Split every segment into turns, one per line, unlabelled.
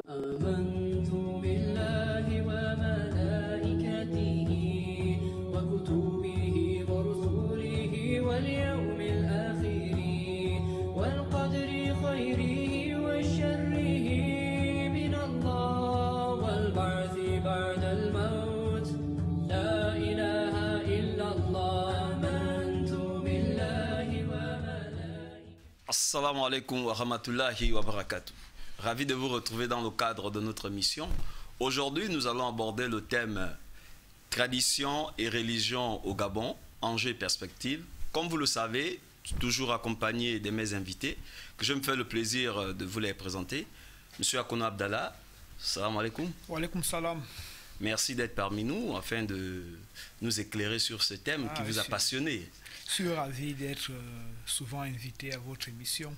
آمنت بالله وملائكته وكتبه ورسله واليوم الآخر والقدر خيره وشره من الله والبعث بعد الموت لا إله إلا الله آمنت بالله وملائكته.
Assalamu alaikum wa rahmatullahi wa barakatuh. Ravi de vous retrouver dans le cadre de notre mission. Aujourd'hui, nous allons aborder le thème tradition et religion au Gabon, enjeux et perspectives. Comme vous le savez, toujours accompagné de mes invités, que je me fais le plaisir de vous les présenter. Monsieur Akono Abdallah, salam alaikum.
Wa alaikum salam.
Merci d'être parmi nous afin de nous éclairer sur ce thème qui vous a passionné.
Je suis ravi d'être souvent invité à votre émission.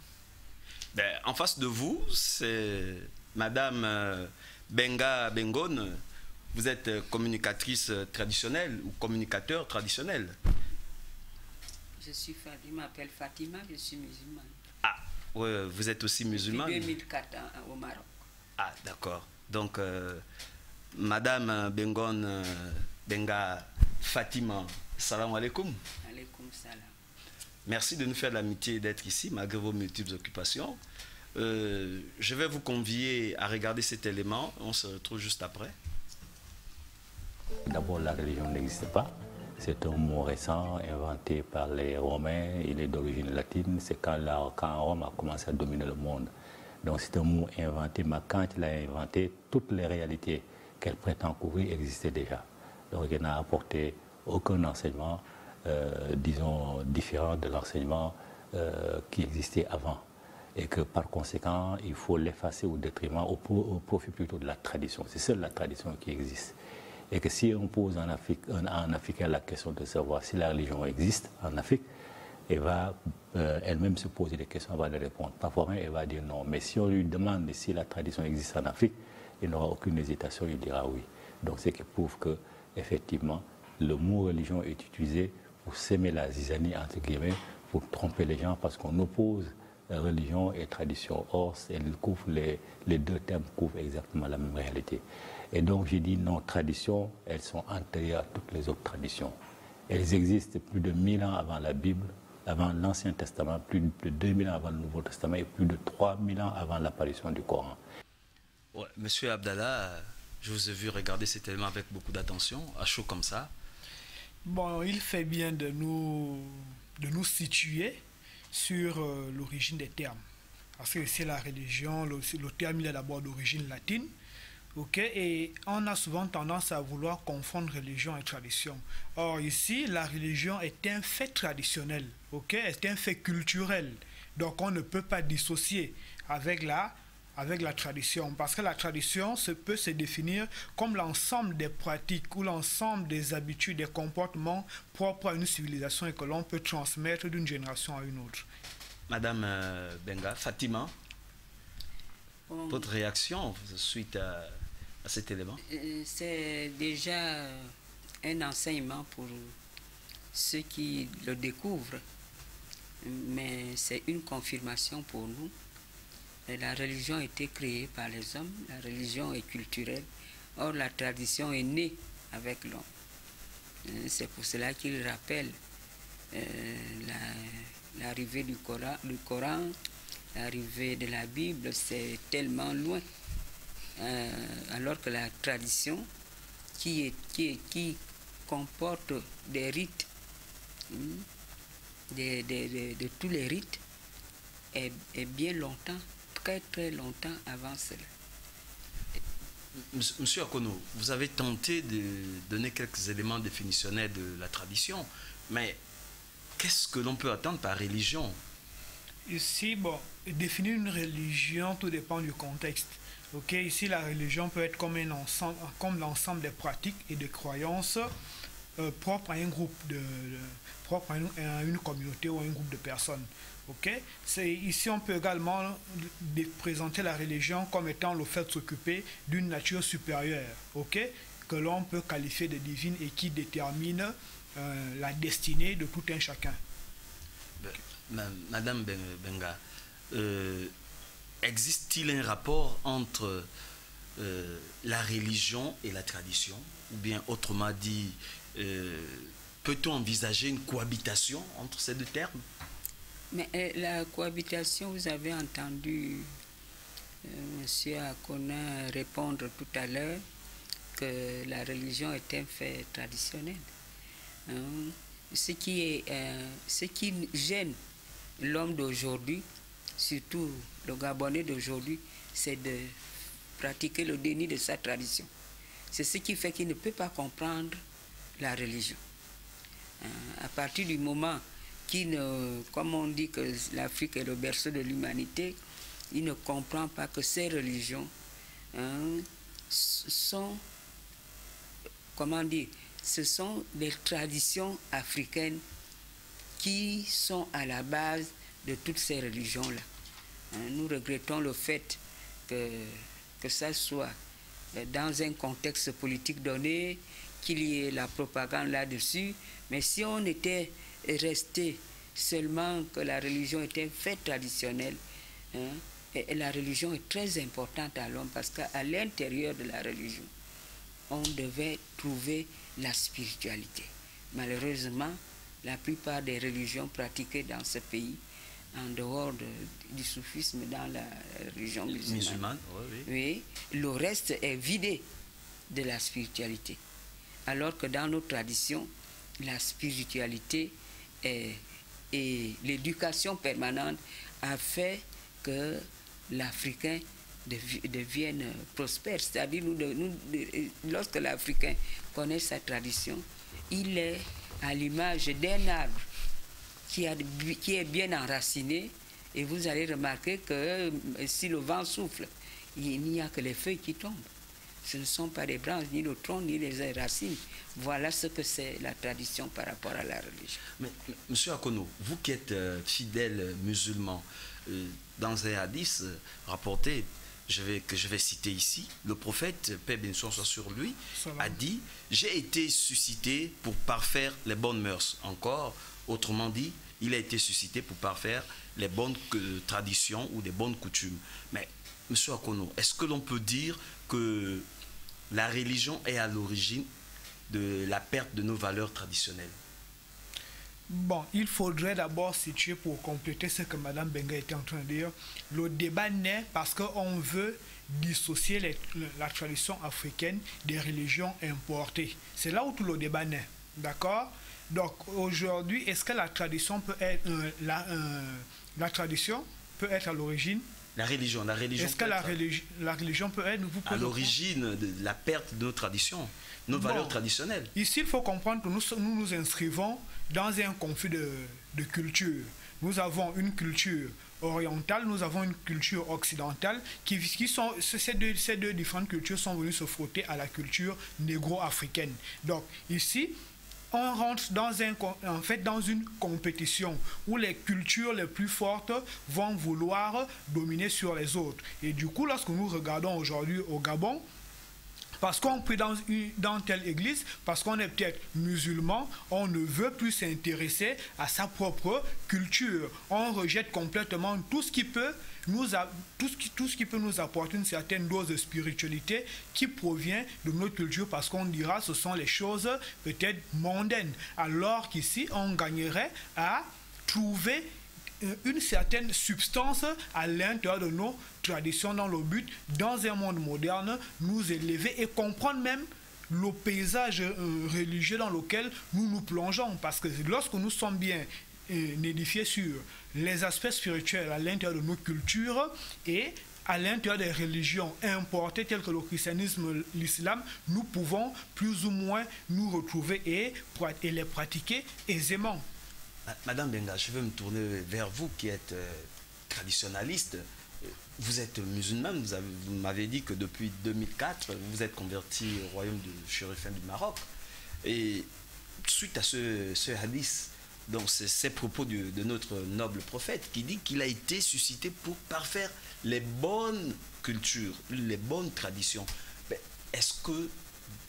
En face de vous, c'est Madame Benga Bengone. Vous êtes communicatrice traditionnelle ou communicateur traditionnel.
Je m'appelle Fatima, je suis musulmane.
Ah, ouais, vous êtes aussi musulmane.
Depuis 2004 au Maroc.
Ah, d'accord. Donc, Madame Bengone Benga Fatima, salam alaikum.
Alaikum salam.
Merci de nous faire l'amitié d'être ici, malgré vos multiples occupations. Je vais vous convier à regarder cet élément. On se retrouve juste après.
D'abord, la religion n'existe pas. C'est un mot récent inventé par les Romains. Il est d'origine latine. C'est quand Rome a commencé à dominer le monde. Donc c'est un mot inventé, mais quand il a inventé, toutes les réalités qu'elle prétend couvrir existaient déjà. Donc il n'a apporté aucun enseignement, disons, différent de l'enseignement qui existait avant. Et que par conséquent, il faut l'effacer au détriment, au profit plutôt de la tradition. C'est seule la tradition qui existe. Et que si on pose en Africain la question de savoir si la religion existe en Afrique, elle va elle-même se poser des questions avant de répondre. Parfois même, elle va dire non. Mais si on lui demande si la tradition existe en Afrique, il n'aura aucune hésitation, il dira oui. Donc c'est qui prouve que, effectivement, le mot religion est utilisé pour s'aimer la zizanie, entre guillemets, pour tromper les gens, parce qu'on oppose religion et tradition. Or, les deux termes couvrent exactement la même réalité. Et donc, j'ai dit non, traditions, elles sont antérieures à toutes les autres traditions. Elles existent plus de 1000 ans avant la Bible, avant l'Ancien Testament, plus de 2000 ans avant le Nouveau Testament et plus de 3000 ans avant l'apparition du Coran.
Ouais, Monsieur Abdallah, je vous ai vu regarder cet élément avec beaucoup d'attention, à chaud comme ça.
Bon, il fait bien de nous situer sur l'origine des termes. Parce que c'est la religion, le terme il est d'abord d'origine latine. Okay? Et on a souvent tendance à vouloir confondre religion et tradition. Or ici, la religion est un fait traditionnel, okay? C'est un fait culturel. Donc on ne peut pas dissocier avec la tradition. Parce que la tradition peut se définir comme l'ensemble des pratiques ou l'ensemble des habitudes, des comportements propres à une civilisation et que l'on peut transmettre d'une génération à une autre.
Madame Benga, Fatima, votre réaction suite à cet élément?
C'est déjà un enseignement pour ceux qui le découvrent, mais c'est une confirmation pour nous. La religion a été créée par les hommes, la religion est culturelle, or la tradition est née avec l'homme. C'est pour cela qu'il rappelle l'arrivée du Coran, l'arrivée de la Bible, c'est tellement loin. Alors que la tradition qui comporte des rites, de tous les rites, est bien longtemps, très longtemps avant cela.
Monsieur Akono, vous avez tenté de donner quelques éléments définitionnels de la tradition, mais qu'est-ce que l'on peut attendre par religion?
Ici, bon, définir une religion, tout dépend du contexte. Okay? Ici, la religion peut être comme l'ensemble des pratiques et des croyances propres à un groupe, propres à une communauté ou à un groupe de personnes. Okay? Ici, on peut également présenter la religion comme étant le fait de s'occuper d'une nature supérieure, okay? Que l'on peut qualifier de divine et qui détermine la destinée de tout un chacun.
Madame Benga, existe-t-il un rapport entre la religion et la tradition, ou bien autrement dit, peut-on envisager une cohabitation entre ces deux termes?
Mais la cohabitation, vous avez entendu M. Akona répondre tout à l'heure que la religion est un fait traditionnel. Ce qui gêne l'homme d'aujourd'hui, surtout le Gabonais d'aujourd'hui, c'est de pratiquer le déni de sa tradition. C'est ce qui fait qu'il ne peut pas comprendre la religion. À partir du moment comme on dit que l'Afrique est le berceau de l'humanité, il ne comprend pas que ces religions sont, comment dire, ce sont des traditions africaines qui sont à la base de toutes ces religions-là. Nous regrettons le fait que ça soit dans un contexte politique donné, qu'il y ait la propagande là-dessus, mais si on était resté seulement que la religion est un fait traditionnel, et la religion est très importante à l'homme parce qu'à l'intérieur de la religion, on devait trouver la spiritualité. Malheureusement, la plupart des religions pratiquées dans ce pays, en dehors du soufisme dans la religion musulmane, oui, le reste est vidé de la spiritualité. Alors que dans nos traditions, la spiritualité et l'éducation permanente a fait que l'Africain devienne prospère. C'est-à-dire, lorsque l'Africain connaît sa tradition, il est à l'image d'un arbre qui est bien enraciné, et vous allez remarquer que si le vent souffle, il n'y a que les feuilles qui tombent. Ce ne sont pas les branches, ni le tronc, ni les racines. Voilà ce que c'est la tradition par rapport à la religion.
Mais, Monsieur Akono, vous qui êtes fidèle musulman, dans un hadith rapporté, que je vais citer ici, le prophète, paix et bénédiction soit sur lui, a dit « J'ai été suscité pour parfaire les bonnes mœurs ». Encore, autrement dit, il a été suscité pour parfaire les bonnes traditions ou les bonnes coutumes. Mais, Monsieur Akono, est-ce que l'on peut dire que la religion est à l'origine de la perte de nos valeurs traditionnelles?
Bon, il faudrait d'abord situer, pour compléter ce que Mme Benga était en train de dire, le débat naît parce qu'on veut dissocier la tradition africaine des religions importées. C'est là où tout le débat naît, d'accord? Donc aujourd'hui, est-ce que la tradition peut être la tradition peut être à l'origine? La religion. Est-ce que la religion peut être
à l'origine de la perte de nos traditions, nos valeurs traditionnelles?
Ici, il faut comprendre que nous nous inscrivons dans un conflit de culture. Nous avons une culture orientale, nous avons une culture occidentale, ces deux différentes cultures sont venues se frotter à la culture négro-africaine. Donc ici, on rentre dans une compétition où les cultures les plus fortes vont vouloir dominer sur les autres. Et du coup, lorsque nous regardons aujourd'hui au Gabon, parce qu'on prie dans telle église, parce qu'on est peut-être musulman, on ne veut plus s'intéresser à sa propre culture. On rejette complètement tout ce qui peut nous apporter une certaine dose de spiritualité qui provient de notre culture, parce qu'on dira que ce sont les choses peut-être mondaines. Alors qu'ici, on gagnerait à trouver une certaine substance à l'intérieur de nos traditions, dans le but, dans un monde moderne, nous élever et comprendre même le paysage religieux dans lequel nous nous plongeons. Parce que lorsque nous sommes bien édifiés sur les aspects spirituels à l'intérieur de nos cultures et à l'intérieur des religions importées telles que le christianisme, l'islam, nous pouvons plus ou moins nous retrouver et les pratiquer aisément.
Madame Benga, je veux me tourner vers vous qui êtes traditionnaliste. Vous êtes musulmane, vous m'avez dit que depuis 2004, vous êtes converti au royaume de Chérifin du Maroc. Et suite à ce hadith, donc c'est ces propos de notre noble prophète qui dit qu'il a été suscité pour parfaire les bonnes cultures, les bonnes traditions. Est-ce que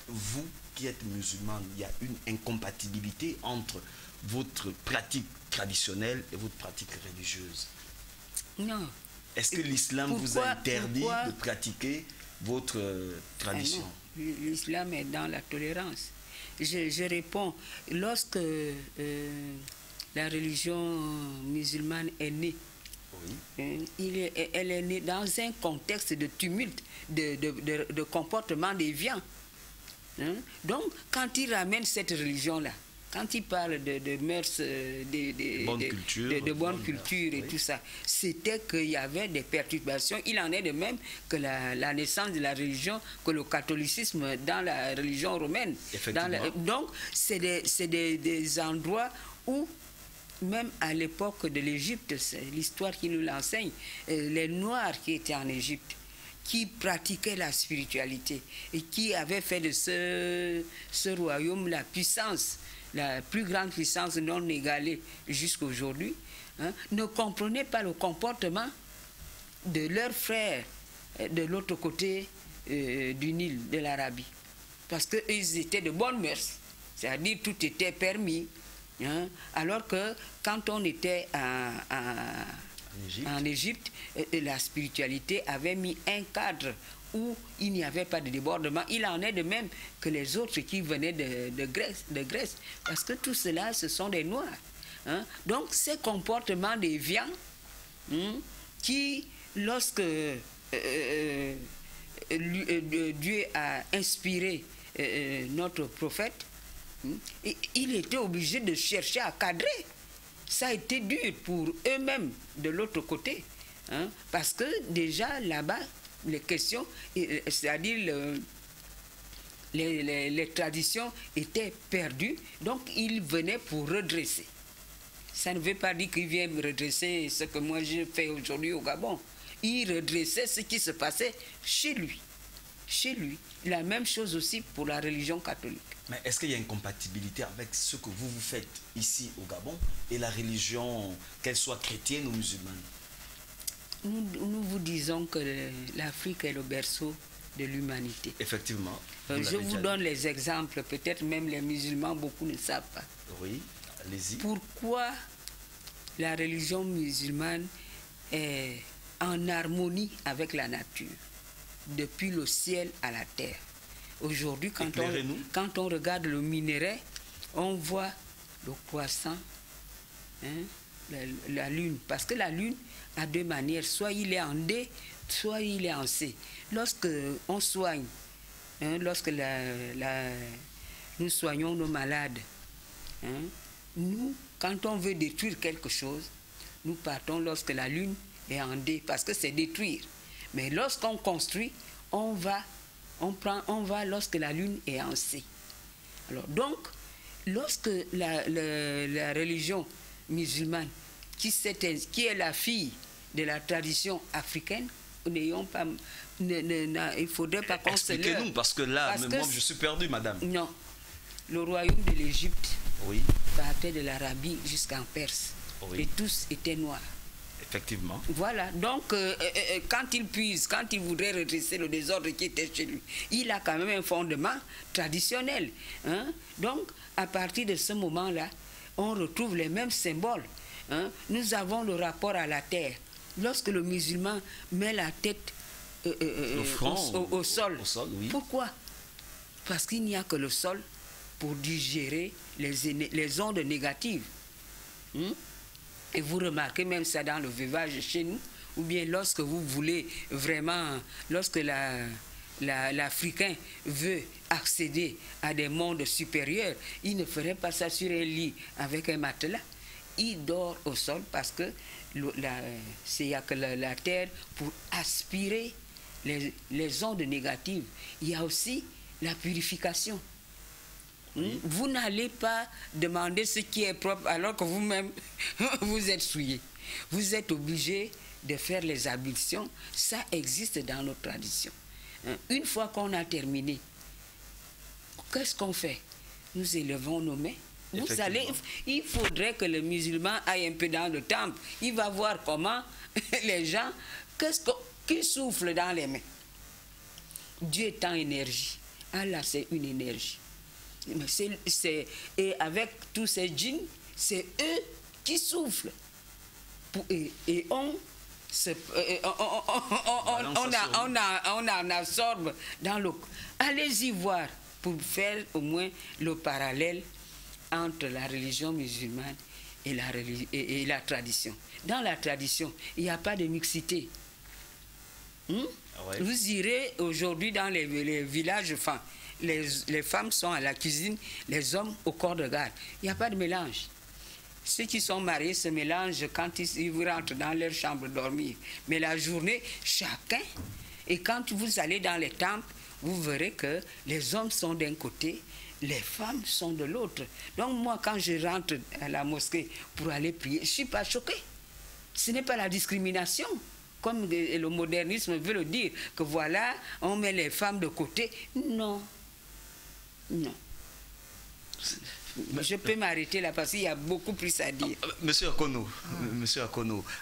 vous qui êtes musulman, il y a une incompatibilité entre votre pratique traditionnelle et votre pratique religieuse?
Non.
Est-ce que l'islam vous a interdit de pratiquer votre tradition?
L'islam est dans la tolérance. Je réponds, lorsque la religion musulmane est née, elle est née dans un contexte de tumulte, de comportement déviant. Donc, quand il ramène cette religion-là, quand il parle de mœurs, de bonne culture et tout ça, c'était qu'il y avait des perturbations. Il en est de même que la naissance de la religion, que le catholicisme dans la religion romaine. Donc, c'est des endroits où, même à l'époque de l'Égypte, c'est l'histoire qui nous l'enseigne, les Noirs qui étaient en Égypte, qui pratiquaient la spiritualité et qui avaient fait de ce royaume la puissance, la plus grande puissance non égalée jusqu'à aujourd'hui, ne comprenaient pas le comportement de leurs frères de l'autre côté du Nil, de l'Arabie. Parce qu'ils étaient de bonnes mœurs, c'est-à-dire tout était permis. Alors que quand on était en Égypte, la spiritualité avait mis un cadre où il n'y avait pas de débordement. Il en est de même que les autres qui venaient de Grèce, parce que tout cela, ce sont des Noirs. Donc, ces comportements déviants qui, lorsque Dieu a inspiré notre prophète, il était obligé de chercher à cadrer. Ça a été dur pour eux-mêmes de l'autre côté, parce que déjà là-bas, les questions, c'est-à-dire les traditions étaient perdues, donc ils venaient pour redresser. Ça ne veut pas dire qu'ils viennent redresser ce que moi je fais aujourd'hui au Gabon. Ils redressaient ce qui se passait chez lui. Chez lui. La même chose aussi pour la religion catholique.
Mais est-ce qu'il y a une compatibilité avec ce que vous faites ici au Gabon et la religion, qu'elle soit chrétienne ou musulmane?
Nous vous disons que l'Afrique est le berceau de l'humanité.
Effectivement.
Je vous donne les exemples, peut-être même les musulmans, beaucoup ne savent pas.
Oui, allez-y.
Pourquoi la religion musulmane est en harmonie avec la nature, depuis le ciel à la terre? Aujourd'hui, quand on regarde le minerai, on voit le croissant, la lune. Parce que la lune a deux manières. Soit il est en D, soit il est en C. Lorsque on soigne, lorsque nous soignons nos malades, nous, quand on veut détruire quelque chose, nous partons lorsque la lune est en D, parce que c'est détruire. Mais lorsqu'on construit, on va lorsque la lune est en C. Alors donc, lorsque la religion musulmane, qui est la fille de la tradition africaine, il ne faudrait pas qu'on se leurre.
Expliquez-nous, parce que là, moi, je suis perdu, madame.
Non. Le royaume de l'Égypte partait de l'Arabie jusqu'en Perse. Oui. Et tous étaient noirs.
Effectivement.
Voilà. Donc, quand il voudrait redresser le désordre qui était chez lui, il a quand même un fondement traditionnel. Donc, à partir de ce moment-là, on retrouve les mêmes symboles. Nous avons le rapport à la terre. Lorsque le musulman met la tête au sol.
Oui.
Pourquoi? Parce qu'il n'y a que le sol pour digérer les ondes négatives. Et vous remarquez même ça dans le veuvage chez nous, ou bien lorsque vous voulez vraiment, lorsque l'Africain veut accéder à des mondes supérieurs, il ne ferait pas ça sur un lit avec un matelas. Il dort au sol parce que il n'y a que la terre pour aspirer les ondes négatives. Il y a aussi la purification. Vous n'allez pas demander ce qui est propre alors que vous-même, vous êtes souillé. Vous êtes obligé de faire les ablutions. Ça existe dans nos traditions. Une fois qu'on a terminé, qu'est-ce qu'on fait? Nous élevons nos mains. Il faudrait que le musulman aille un peu dans le temple. Il va voir comment les gens, qui soufflent dans les mains. Dieu est en énergie. Allah, c'est une énergie. Et avec tous ces djinns, c'est eux qui soufflent. Et on on en absorbe dans le... Allez-y voir pour faire au moins le parallèle entre la religion musulmane et la tradition. Dans la tradition, il n'y a pas de mixité.
Ouais.
Vous irez aujourd'hui dans les villages, enfin, les femmes sont à la cuisine, les hommes au corps de garde. Il n'y a pas de mélange. Ceux qui sont mariés se mélangent quand ils rentrent dans leur chambre dormir. Mais la journée, chacun. Et quand vous allez dans les temples, vous verrez que les hommes sont d'un côté, les femmes sont de l'autre. Donc moi, quand je rentre à la mosquée pour aller prier, je ne suis pas choquée. Ce n'est pas la discrimination, comme le modernisme veut le dire, que voilà, on met les femmes de côté. Non. Non. Je peux m'arrêter là parce qu'il y a beaucoup plus à dire.
Monsieur Akono,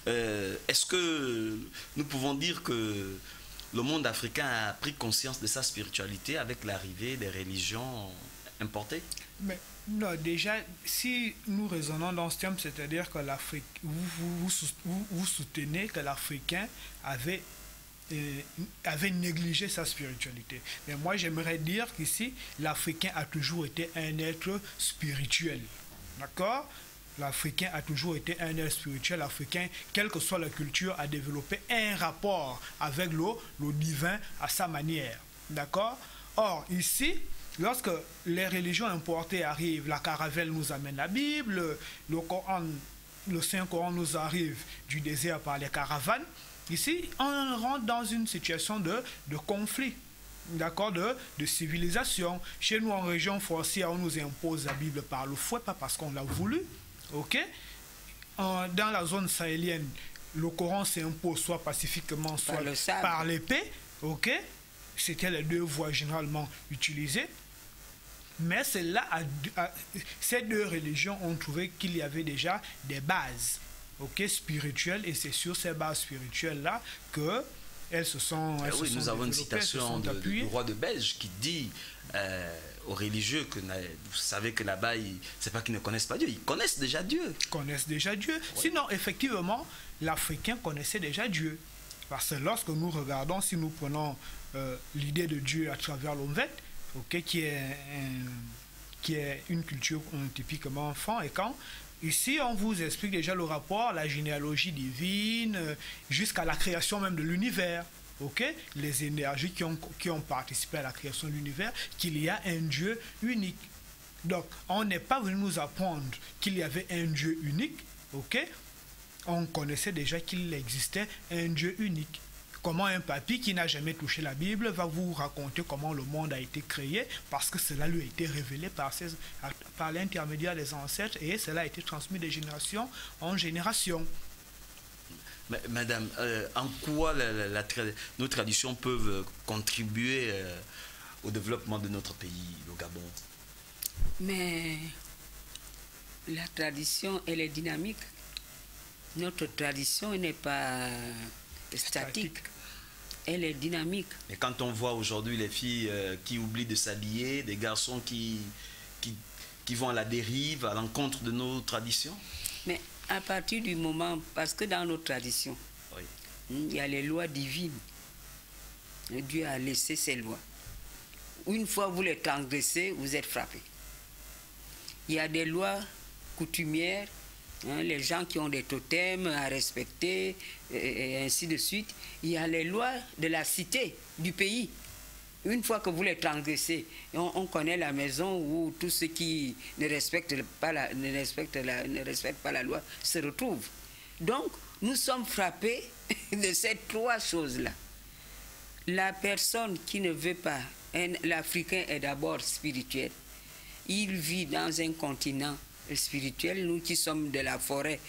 est-ce que nous pouvons dire que le monde africain a pris conscience de sa spiritualité avec l'arrivée des religions importées?
Mais non, déjà, si nous raisonnons dans ce terme, c'est-à-dire que l'Afrique, vous soutenez que l'Africain avait négligé sa spiritualité. Mais moi, j'aimerais dire qu'ici, l'Africain a toujours été un être spirituel. D'accord? L'Africain a toujours été un être spirituel. L'Africain, quelle que soit la culture, a développé un rapport avec le divin à sa manière. D'accord? Or, ici, lorsque les religions importées arrivent, la caravelle nous amène la Bible, le Saint-Coran nous arrive du désert par les caravanes. Ici, on rentre dans une situation de conflit, d'accord, de civilisation. Chez nous, en région forestière, on nous impose la Bible par le fouet, pas parce qu'on l'a voulu. Ok? Dans la zone sahélienne, le Coran s'impose soit pacifiquement, soit par l'épée. Ok? C'était les deux voies généralement utilisées. Mais ces deux religions ont trouvé qu'il y avait déjà des bases, spirituelles, et c'est sur ces bases spirituelles-là qu'elles se sont
oui, nous avons une citation du roi de Belge qui dit aux religieux que vous savez que là-bas, c'est pas qu'ils ne connaissent pas Dieu, ils connaissent déjà Dieu.
Ils connaissent déjà Dieu. Oui. Sinon, effectivement, l'Africain connaissait déjà Dieu. Parce que lorsque nous regardons, si nous prenons l'idée de Dieu à travers l'Omvet, qui est une culture typiquement enfant, et quand ici on vous explique déjà le rapport, la généalogie divine, jusqu'à la création même de l'univers, les énergies qui ont participé à la création de l'univers, qu'il y a un Dieu unique. Donc on n'est pas venu nous apprendre qu'il y avait un Dieu unique, on connaissait déjà qu'il existait un Dieu unique. Comment un papy qui n'a jamais touché la Bible va vous raconter comment le monde a été créé, parce que cela lui a été révélé par l'intermédiaire des ancêtres, et cela a été transmis de génération en génération.
Madame, en quoi nos traditions peuvent contribuer au développement de notre pays, le Gabon?
Mais la tradition, elle est dynamique. Notre tradition n'est pas statique. Elle est dynamique.
Mais quand on voit aujourd'hui les filles qui oublient de s'habiller, des garçons qui vont à la dérive, à l'encontre de nos traditions?
Mais à partir du moment, parce que dans nos traditions, oui, il y a les lois divines. Dieu a laissé ses lois. Une fois vous les transgressez, vous êtes frappé. Il y a des lois coutumières, les gens qui ont des totems à respecter, et ainsi de suite. Il y a les lois de la cité, du pays. Une fois que vous les transgressez, on connaît la maison où tous ceux qui ne respectent pas la loi se retrouvent. Donc, nous sommes frappés de ces trois choses-là. La personne qui ne veut pas, l'Africain est d'abord spirituel. Il vit dans un continent spirituel, nous qui sommes de la forêt.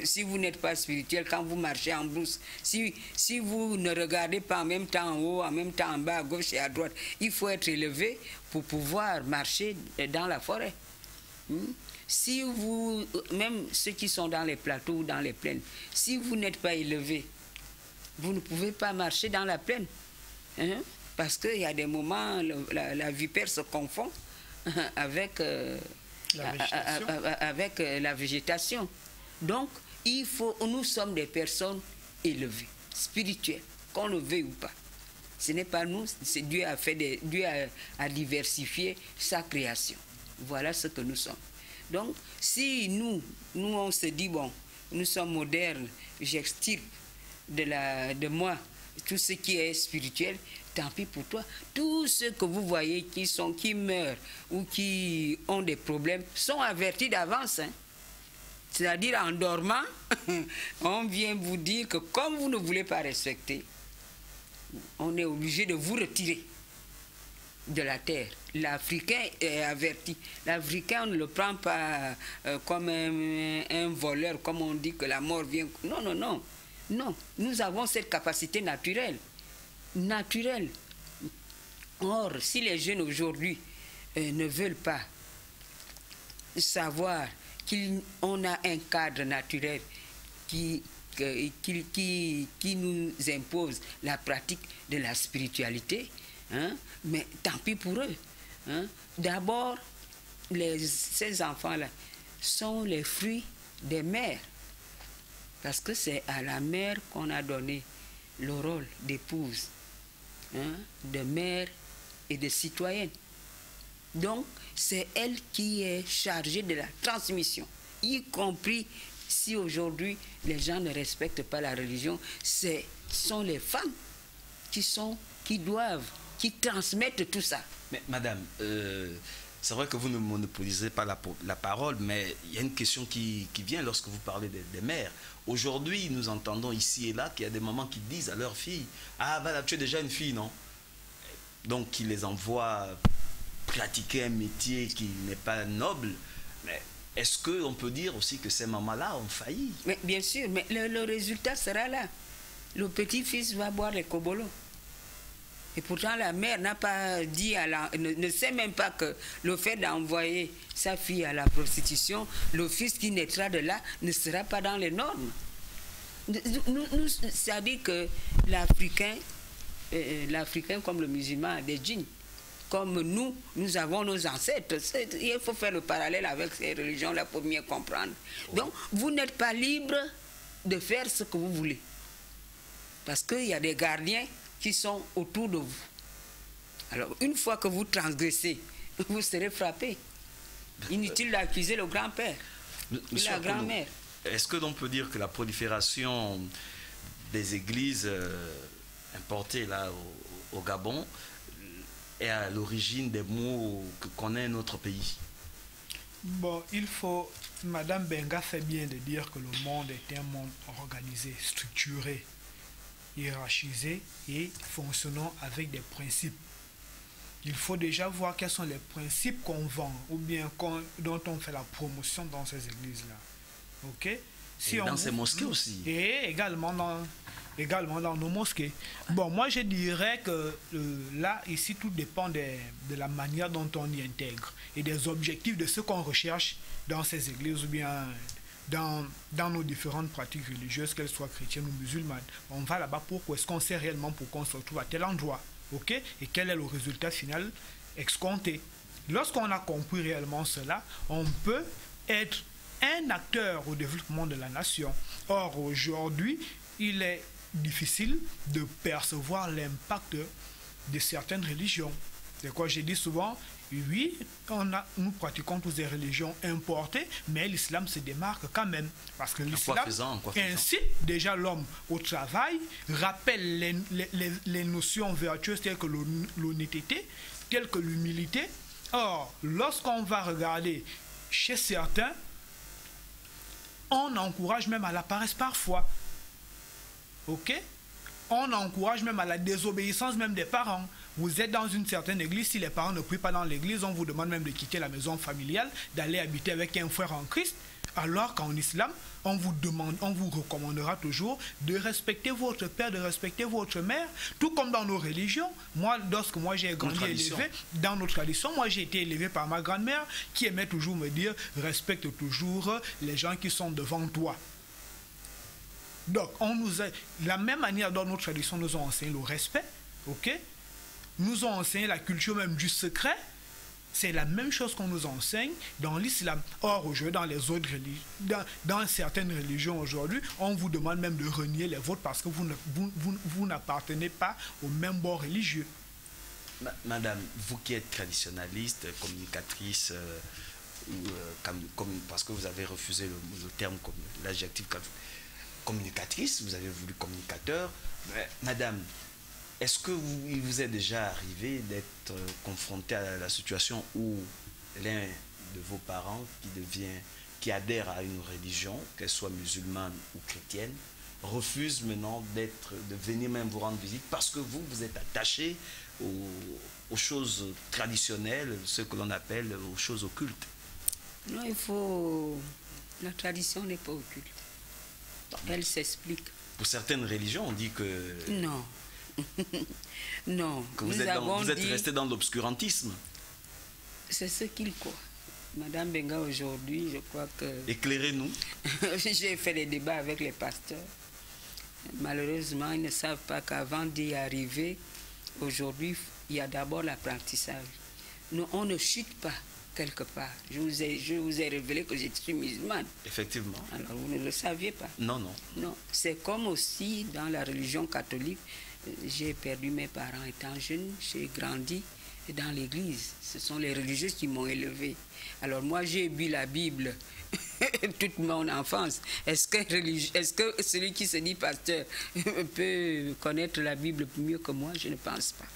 Si vous n'êtes pas spirituel, quand vous marchez en brousse, si vous ne regardez pas en même temps en haut, en même temps en bas, à gauche et à droite, il faut être élevé pour pouvoir marcher dans la forêt. Si vous, même ceux qui sont dans les plateaux ou dans les plaines, si vous n'êtes pas élevé, vous ne pouvez pas marcher dans la plaine. Parce qu'il y a des moments, la vipère se confond avec la végétation. Donc, nous sommes des personnes élevé, spirituel, qu'on le veuille ou pas. Ce n'est pas nous, c'est Dieu a fait Dieu a diversifié sa création. Voilà ce que nous sommes. Donc, si nous on se dit, bon, nous sommes modernes, j'extirpe de moi tout ce qui est spirituel, tant pis pour toi. Tous ceux que vous voyez qui meurent ou qui ont des problèmes sont avertis d'avance. Hein. C'est-à-dire en dormant, on vient vous dire que comme vous ne voulez pas respecter, on est obligé de vous retirer de la terre. L'Africain est averti. L'Africain, on ne le prend pas comme un voleur, comme on dit que la mort vient. Non, non, non. Non, nous avons cette capacité naturelle. Naturelle. Or, si les jeunes aujourd'hui ne veulent pas savoir qu'on a un cadre naturel qui nous impose la pratique de la spiritualité, hein, mais tant pis pour eux. Hein. D'abord, ces enfants-là sont les fruits des mères. Parce que c'est à la mère qu'on a donné le rôle d'épouse, hein, de mère et de citoyenne. Donc, c'est elle qui est chargée de la transmission, y compris si aujourd'hui les gens ne respectent pas la religion, ce sont les femmes qui transmettent tout ça.
Mais madame, c'est vrai que vous ne monopolisez pas la parole, mais il y a une question qui vient lorsque vous parlez des mères. Aujourd'hui, nous entendons ici et là qu'il y a des mamans qui disent à leurs filles, « Ah, voilà, tu es déjà une fille, non ?» Donc, qui les envoient pratiquer un métier qui n'est pas noble. Mais est-ce qu'on peut dire aussi que ces mamans-là ont failli?
Mais bien sûr, mais le résultat sera là. Le petit-fils va boire les cobolos. Et pourtant, la mère n'a pas dit ne sait même pas que le fait d'envoyer sa fille à la prostitution, le fils qui naîtra de là ne sera pas dans les normes. C'est-à-dire que l'Africain comme le musulman a des djinns. Comme nous avons nos ancêtres. Il faut faire le parallèle avec ces religions-là pour mieux comprendre. Donc, vous n'êtes pas libre de faire ce que vous voulez. Parce qu'il y a des gardiens qui sont autour de vous. Alors, une fois que vous transgressez, vous serez frappé. Inutile d'accuser le grand-père ou la grand-mère.
Est-ce que l'on peut dire que la prolifération des églises importées là au Gabon est à l'origine des maux que connaît notre pays?
Bon, Madame Benga fait bien de dire que le monde est un monde organisé, structuré, hiérarchisé et fonctionnant avec des principes. Il faut déjà voir quels sont les principes qu'on vend ou bien dont on fait la promotion dans ces églises-là. Ok?
Et dans ces mosquées aussi.
Et également dans nos mosquées. Bon, moi je dirais que là, ici, tout dépend de la manière dont on y intègre et des objectifs de ce qu'on recherche dans ces églises ou bien dans nos différentes pratiques religieuses, qu'elles soient chrétiennes ou musulmanes. On va là-bas pourquoi est-ce qu'on sait réellement pourquoi on se retrouve à tel endroit, ok? Et quel est le résultat final escompté. Lorsqu'on a compris réellement cela, on peut être un acteur au développement de la nation. Or, aujourd'hui, il est difficile de percevoir l'impact de certaines religions. C'est quoi j'ai dit souvent? Oui, nous pratiquons toutes des religions importées, mais l'islam se démarque quand même. Parce que l'islam incite déjà l'homme au travail, rappelle les notions vertueuses telles que l'honnêteté, telles que l'humilité. Or, lorsqu'on va regarder chez certains, on encourage même à la paresse parfois. Ok? On encourage même à la désobéissance même des parents. Vous êtes dans une certaine église, si les parents ne prient pas dans l'église, on vous demande même de quitter la maison familiale, d'aller habiter avec un frère en Christ, alors qu'en islam, on vous recommandera toujours de respecter votre père, de respecter votre mère, tout comme dans nos religions. Moi, lorsque j'ai grandi élevé, dans nos traditions, moi j'ai été élevé par ma grand-mère qui aimait toujours me dire, respecte toujours les gens qui sont devant toi. Donc, la même manière dont nos traditions nous ont enseigné le respect, ok? Nous ont enseigné la culture même du secret, C'est la même chose qu'on nous enseigne dans l'islam. Or, aujourd'hui, dans les autres religions, dans certaines religions aujourd'hui, on vous demande même de renier les vôtres parce que vous n'appartenez pas au même bord religieux.
Madame, vous qui êtes traditionnaliste, communicatrice, parce que vous avez refusé le terme, l'adjectif communicatrice, vous avez voulu communicateur. Madame, est-ce que il vous est déjà arrivé d'être confronté à la situation où l'un de vos parents qui adhère à une religion, qu'elle soit musulmane ou chrétienne, refuse maintenant de venir même vous rendre visite parce que vous êtes attaché aux choses traditionnelles, ce que l'on appelle aux choses occultes?
Non, la tradition n'est pas occulte. Elle s'explique.
Pour certaines religions, on dit que...
Non. Non.
Que vous êtes resté dans l'obscurantisme.
C'est ce qu'il croit. Madame Benga, aujourd'hui, je crois que...
Éclairez-nous.
J'ai fait des débats avec les pasteurs. Malheureusement, ils ne savent pas qu'avant d'y arriver, aujourd'hui, il y a d'abord l'apprentissage. On ne chute pas quelque part. Je vous ai révélé que je suis musulmane.
Effectivement.
Alors, vous ne le saviez pas.
Non, non.
Non. C'est comme aussi dans la religion catholique. J'ai perdu mes parents étant jeune. J'ai grandi dans l'église. Ce sont les religieux qui m'ont élevé. Alors, moi, j'ai bu la Bible toute mon enfance. Est-ce que celui qui se dit pasteur peut connaître la Bible mieux que moi? Je ne pense pas.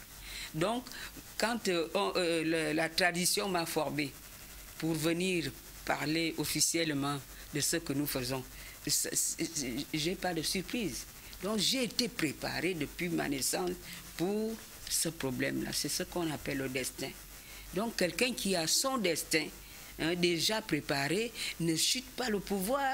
Donc, quand la tradition m'a formé pour venir parler officiellement de ce que nous faisons, j'ai pas de surprise. Donc, j'ai été préparé depuis ma naissance pour ce problème-là. C'est ce qu'on appelle le destin. Donc, quelqu'un qui a son destin déjà préparé ne chute pas le pouvoir.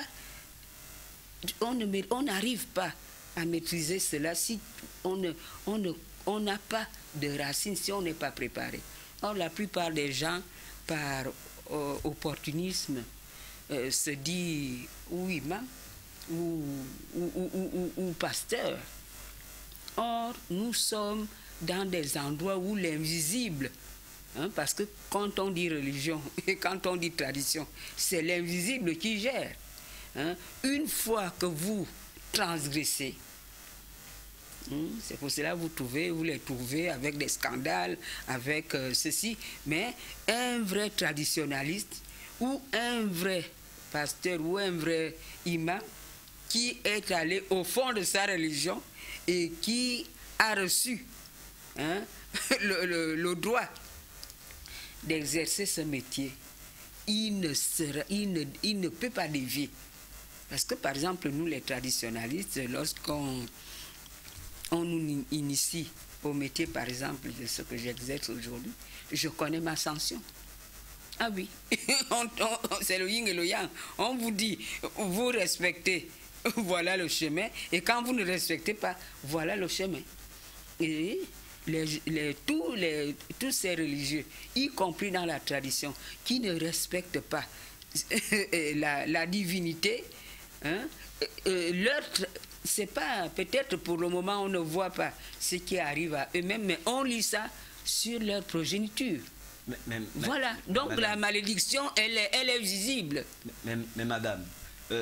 On n'arrive pas à maîtriser cela si on n'a pas de racines, si on n'est pas préparé. Or, la plupart des gens, par opportunisme, se disent ou imam ou pasteur. Or, nous sommes dans des endroits où l'invisible, parce que quand on dit religion et quand on dit tradition, c'est l'invisible qui gère. Une fois que vous transgressez, c'est pour cela que vous les trouvez avec des scandales, avec ceci. Mais un vrai traditionnaliste ou un vrai pasteur ou un vrai imam qui est allé au fond de sa religion et qui a reçu le droit d'exercer ce métier, il ne peut pas dévier. Parce que, par exemple, nous, les traditionnalistes, lorsqu'on nous initie au métier, par exemple, de ce que j'exerce aujourd'hui, je connais ma sanction. Ah oui, c'est le yin et le yang. On vous dit, vous respectez, voilà le chemin, et quand vous ne respectez pas, voilà le chemin. Et tous ces religieux, y compris dans la tradition, qui ne respectent pas la divinité, c'est pas, peut-être pour le moment on ne voit pas ce qui arrive à eux-mêmes, mais on lit ça sur leur progéniture. Voilà, donc madame, la malédiction, elle est visible.
Mais madame,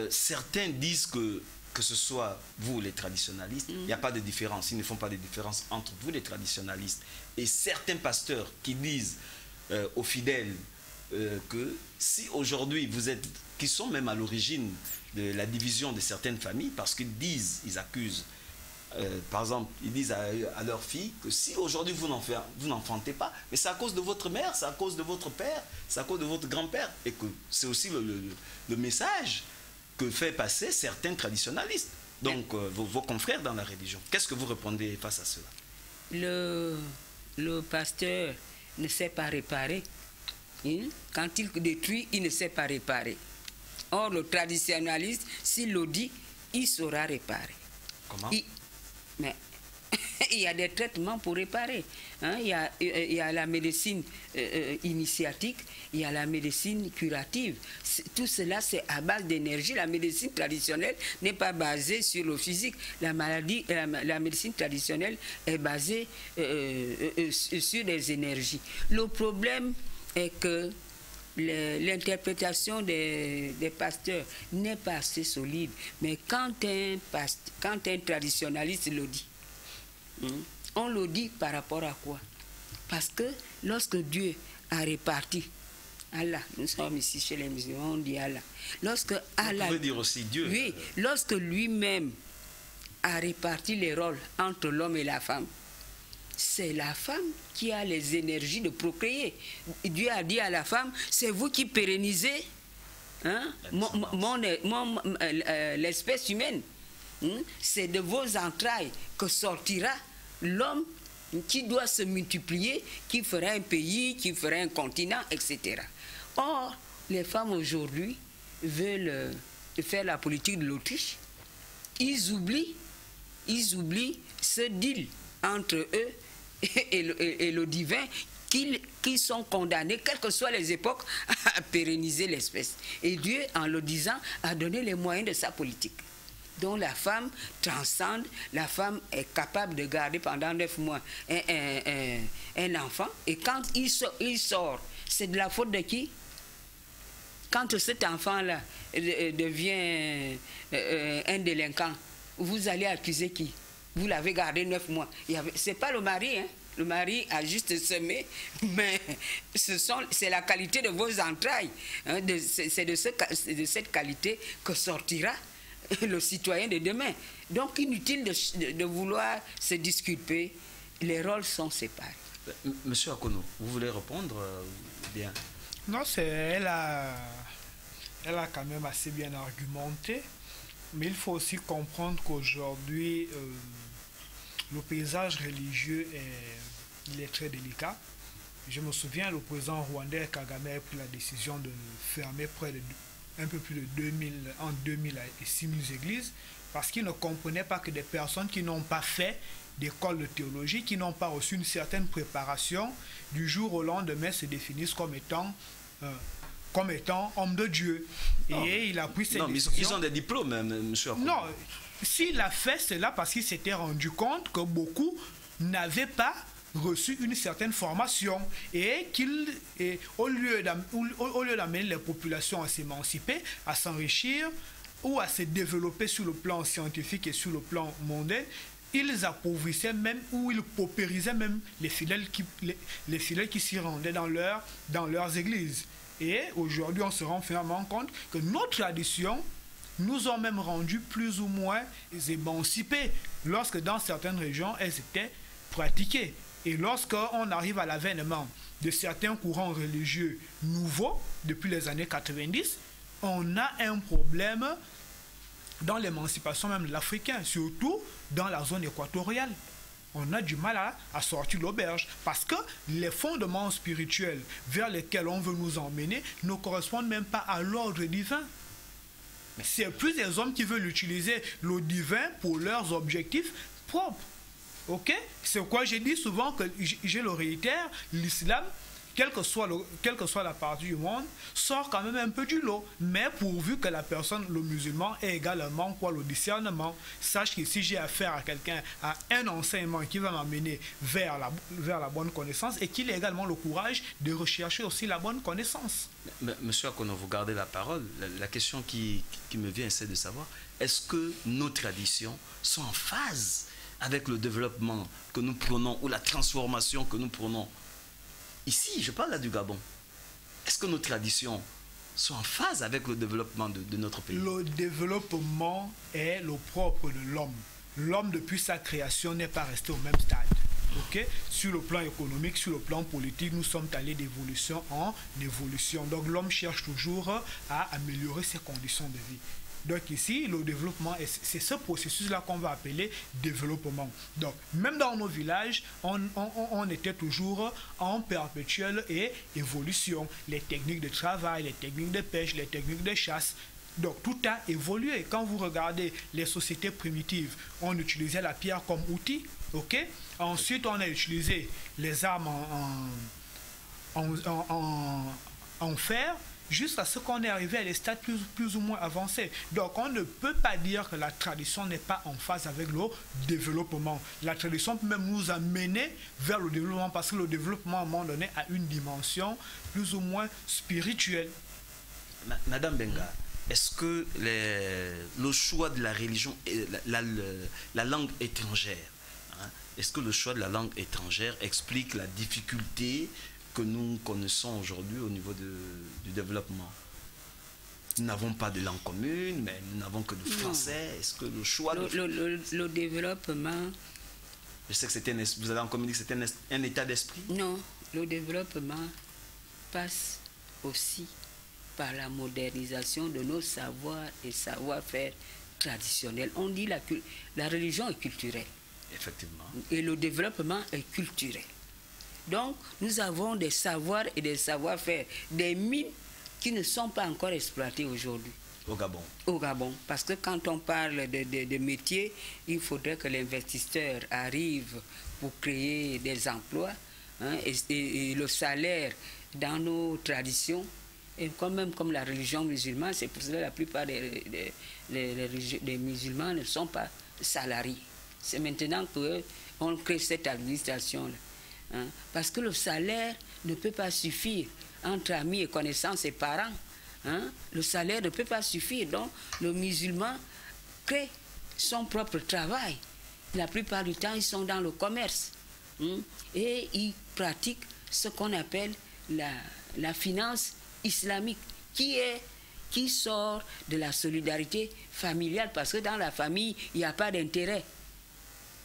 certains disent que ce soit vous les traditionalistes, il n'y a pas de différence, ils ne font pas de différence entre vous les traditionalistes et certains pasteurs qui disent aux fidèles que si aujourd'hui vous êtes, qui sont même à l'origine de la division de certaines familles, parce ils accusent, par exemple, ils disent à leurs filles que si aujourd'hui vous n'enfantez pas, mais c'est à cause de votre mère, c'est à cause de votre père, c'est à cause de votre grand-père, et que c'est aussi le message que fait passer certains traditionalistes, donc vos confrères dans la religion. Qu'est-ce que vous répondez face à cela?
Le pasteur ne sait pas réparer. Quand il détruit, il ne sait pas réparer. Or, le traditionnaliste, s'il le dit, il saura réparer.
Comment?
Mais il y a des traitements pour réparer. Il y a la médecine initiatique, il y a la médecine curative. Tout cela, c'est à base d'énergie. La médecine traditionnelle n'est pas basée sur le physique. La médecine traditionnelle est basée sur des énergies. Le problème est que l'interprétation des pasteurs n'est pas assez solide. Mais quand un traditionnaliste le dit, on le dit par rapport à quoi? Parce que lorsque Dieu a réparti, Allah, nous sommes ici chez les musulmans, on dit Allah. Lorsque Allah,
vous pouvez dire aussi Dieu.
Oui, lorsque lui-même a réparti les rôles entre l'homme et la femme, c'est la femme qui a les énergies de procréer. Dieu a dit à la femme, c'est vous qui pérennisez l'espèce humaine. C'est de vos entrailles que sortira l'homme qui doit se multiplier, qui fera un pays, qui fera un continent, etc. Or, les femmes aujourd'hui veulent faire la politique de l'Autriche. Ils oublient ce deal entre eux et le divin qui sont condamnés, quelles que soient les époques, à pérenniser l'espèce. Et Dieu, en le disant, a donné les moyens de sa politique. Donc la femme transcende, la femme est capable de garder pendant 9 mois un enfant. Et quand il sort, c'est de la faute de qui? Quand cet enfant-là devient un délinquant, vous allez accuser qui? Vous l'avez gardé 9 mois. C'est pas le mari, hein? Le mari a juste semé, mais c'est la qualité de vos entrailles. Hein? C'est de cette qualité que sortira le citoyen de demain. Donc inutile de vouloir se disculper. Les rôles sont séparés.
Monsieur Akono, vous voulez répondre bien?
Non, elle a quand même assez bien argumenté, mais il faut aussi comprendre qu'aujourd'hui, le paysage religieux est très délicat. Je me souviens, le président rwandais Kagame a pris la décision de fermer un peu plus de 2000 et 6000 églises parce qu'il ne comprenait pas que des personnes qui n'ont pas fait d'école de théologie, qui n'ont pas reçu une certaine préparation, du jour au lendemain se définissent comme étant hommes de Dieu.
Non.
Et il a pris cette
décision. Ils ont des diplômes, monsieur Akono. Non,
s'il a fait cela parce qu'il s'était rendu compte que beaucoup n'avaient pas reçu une certaine formation et au lieu d'amener les populations à s'émanciper, à s'enrichir ou à se développer sur le plan scientifique et sur le plan mondain, ils appauvrissaient même ou ils paupérisaient même les fidèles qui s'y rendaient dans leurs églises. Et aujourd'hui, on se rend finalement compte que nos traditions nous ont même rendus plus ou moins émancipés lorsque dans certaines régions, elles étaient pratiquées. Et lorsqu'on arrive à l'avènement de certains courants religieux nouveaux, depuis les années 90, on a un problème dans l'émancipation même de l'Africain, surtout dans la zone équatoriale. On a du mal à sortir de l'auberge parce que les fondements spirituels vers lesquels on veut nous emmener ne correspondent même pas à l'ordre divin. C'est plus des hommes qui veulent utiliser le divin pour leurs objectifs propres. Ok? C'est quoi j'ai dit souvent que je le réitère, l'islam, quelle que soit la partie du monde, sort quand même un peu du lot. Mais pourvu que la personne, le musulman, ait également le discernement. Sache que si j'ai affaire à quelqu'un, à un enseignement qui va m'amener vers la bonne connaissance et qu'il ait également le courage de rechercher aussi la bonne connaissance.
Monsieur Akono, vous gardez la parole. La question qui me vient, c'est de savoir, est-ce que nos traditions sont en phase avec le développement que nous prenons ou la transformation que nous prenons? Ici, je parle là du Gabon. Est-ce que nos traditions sont en phase avec le développement de notre pays?
Le développement est le propre de l'homme. L'homme, depuis sa création, n'est pas resté au même stade. Okay? Sur le plan économique, sur le plan politique, nous sommes allés d'évolution en évolution. Donc l'homme cherche toujours à améliorer ses conditions de vie. Donc ici, le développement, c'est ce processus-là qu'on va appeler développement. Donc, même dans nos villages, on était toujours en perpétuelle évolution. Les techniques de travail, les techniques de pêche, les techniques de chasse. Donc, tout a évolué. Quand vous regardez les sociétés primitives, on utilisait la pierre comme outil. Okay? Ensuite, on a utilisé les armes en fer. jusqu'à ce qu'on est arrivé à des stades plus ou moins avancés. Donc on ne peut pas dire que la tradition n'est pas en phase avec le développement. La tradition peut même nous amener vers le développement parce que le développement à un moment donné a une dimension plus ou moins spirituelle.
Madame Benga, est-ce que le choix de la religion, la langue étrangère, hein, est-ce que le choix de la langue étrangère explique la difficulté que nous connaissons aujourd'hui au niveau du développement? Nous n'avons pas de langue commune, mais nous n'avons que du français. Est-ce que le choix...
Le développement...
Je sais que vous avez encore dit que c'était un état d'esprit.
Non, le développement passe aussi par la modernisation de nos savoirs et savoir-faire traditionnels. On dit la religion est culturelle.
Effectivement.
Et le développement est culturel. Donc, nous avons des savoirs et des savoir-faire, des mines qui ne sont pas encore exploitées aujourd'hui.
Au Gabon.
Au Gabon. Parce que quand on parle de métiers, il faudrait que l'investisseur arrive pour créer des emplois, hein, et le salaire dans nos traditions, et quand même comme la religion musulmane, c'est pour cela que la plupart des musulmans ne sont pas salariés. C'est maintenant qu'on crée cette administration-là. Hein, parce que le salaire ne peut pas suffire entre amis et connaissances et parents. Hein, le salaire ne peut pas suffire. Donc, le musulman crée son propre travail. La plupart du temps, ils sont dans le commerce. Hein, et ils pratiquent ce qu'on appelle la finance islamique, qui sort de la solidarité familiale, parce que dans la famille, il n'y a pas d'intérêt.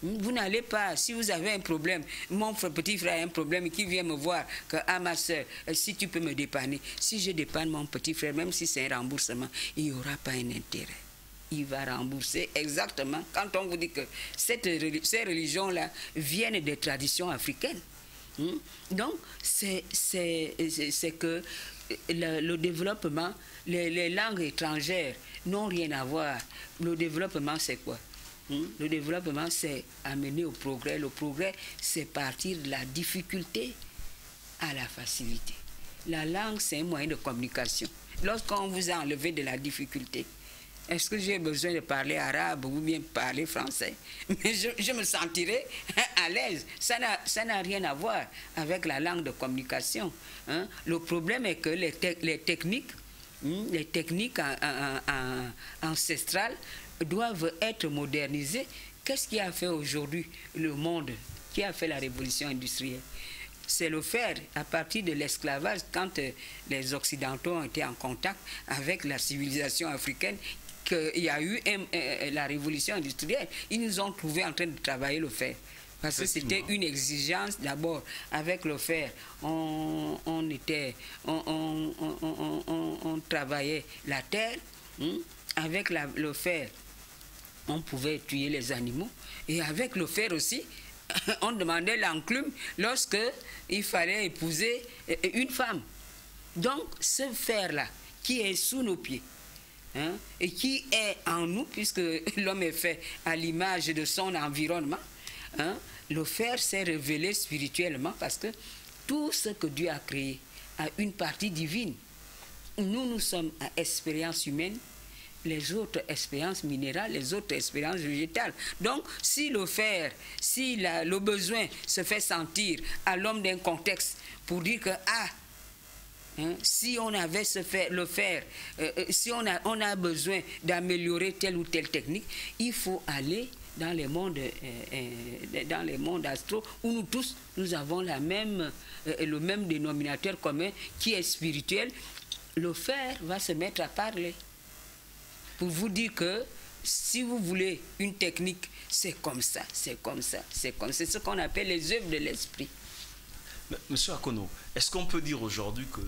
Vous n'allez pas, si vous avez un problème, mon petit frère a un problème, qui vient me voir, que ma soeur, si tu peux me dépanner. Si je dépanne mon petit frère, même si c'est un remboursement, il n'y aura pas un intérêt. Il va rembourser exactement quand on vous dit que ces religions-là viennent des traditions africaines. Donc, c'est que le développement, les langues étrangères n'ont rien à voir. Le développement, c'est quoi? Le développement, c'est amener au progrès. Le progrès, c'est partir de la difficulté à la facilité. La langue, c'est un moyen de communication. Lorsqu'on vous a enlevé de la difficulté, est-ce que j'ai besoin de parler arabe ou bien parler français? Mais je me sentirai à l'aise. Ça n'a rien à voir avec la langue de communication. Hein? Le problème est que les techniques ancestrales doivent être modernisées. Qu'est-ce qui a fait aujourd'hui le monde? Qui a fait la révolution industrielle? C'est le fer, à partir de l'esclavage, quand les Occidentaux ont été en contact avec la civilisation africaine, qu'il y a eu la révolution industrielle. Ils nous ont trouvés en train de travailler le fer. Parce que c'était une exigence d'abord. Avec le fer, on travaillait la terre. Avec le fer, on pouvait tuer les animaux. Et avec le fer aussi, on demandait l'enclume lorsque il fallait épouser une femme. Donc, ce fer-là, qui est sous nos pieds, hein, et qui est en nous, puisque l'homme est fait à l'image de son environnement, hein, le fer s'est révélé spirituellement parce que tout ce que Dieu a créé a une partie divine. Nous sommes à expérience humaine, les autres expériences minérales, les autres expériences végétales. Donc, si le fer, si le besoin se fait sentir à l'homme d'un contexte pour dire que, si on avait le fer, si on a besoin d'améliorer telle ou telle technique, il faut aller dans les mondes astraux où nous tous, nous avons le même dénominateur commun qui est spirituel. Le fer va se mettre à parler pour vous dire que si vous voulez une technique, c'est comme ça, c'est comme ça, c'est comme ça. C'est ce qu'on appelle les œuvres de l'esprit.
Monsieur Akono, est-ce qu'on peut dire aujourd'hui que